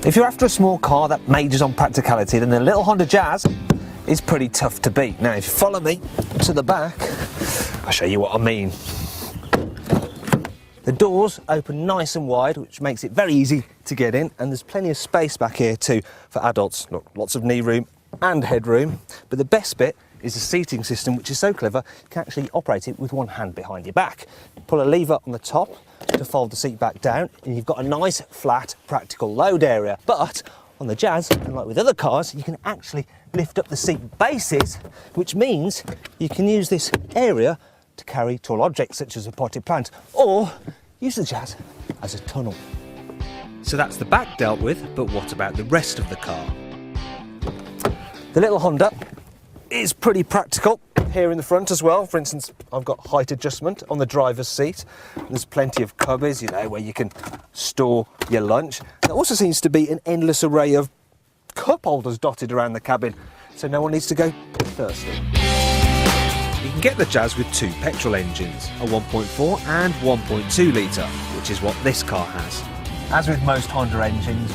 If you're after a small car that majors on practicality, then the little Honda Jazz is pretty tough to beat. Now, if you follow me to the back, I'll show you what I mean. The doors open nice and wide, which makes it very easy to get in, and there's plenty of space back here too for adults. Look, lots of knee room and headroom, but the best bit is the seating system, which is so clever, you can actually operate it with one hand behind your back. Pull a lever on the top to fold the seat back down, and you've got a nice, flat, practical load area. But on the Jazz, unlike with other cars, you can actually lift up the seat bases, which means you can use this area to carry tall objects such as a potted plant, or use the Jazz as a tunnel. So that's the back dealt with, but what about the rest of the car? The little Honda is pretty practical here in the front as well. For instance, I've got height adjustment on the driver's seat. There's plenty of cubbies, you know, where you can store your lunch. There also seems to be an endless array of cup holders dotted around the cabin, so no one needs to go thirsty. You can get the Jazz with two petrol engines, a 1.4 and 1.2 litre, which is what this car has. As with most Honda engines,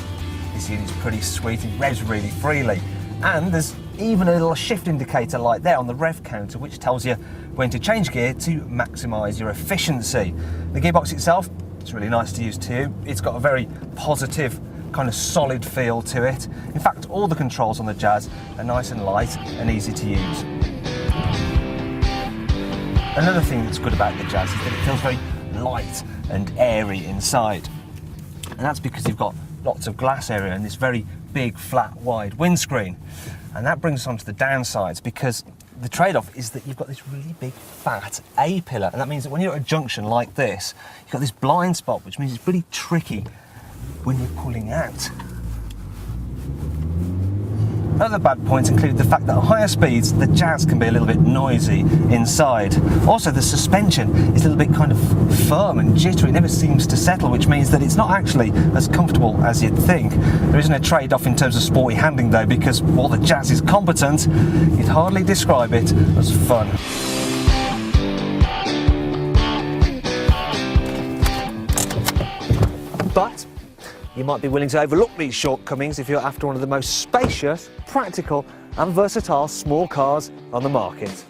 this unit's pretty sweet, it revs really freely, and there's even a little shift indicator light there on the rev counter, which tells you when to change gear to maximise your efficiency. The gearbox itself, it's really nice to use too. It's got a very positive, kind of solid feel to it. In fact, all the controls on the Jazz are nice and light and easy to use. Another thing that's good about the Jazz is that it feels very light and airy inside. And that's because you've got lots of glass area and this very big, flat, wide windscreen. And that brings us on to the downsides, because the trade-off is that you've got this really big, fat A-pillar. And that means that when you're at a junction like this, you've got this blind spot, which means it's really tricky when you're pulling out. Other bad points include the fact that at higher speeds, the Jazz can be a little bit noisy inside. Also, the suspension is a little bit kind of firm and jittery. It never seems to settle, which means that it's not actually as comfortable as you'd think. There isn't a trade-off in terms of sporty handling though, because while the Jazz is competent, you'd hardly describe it as fun. But you might be willing to overlook these shortcomings if you're after one of the most spacious, practical and versatile small cars on the market.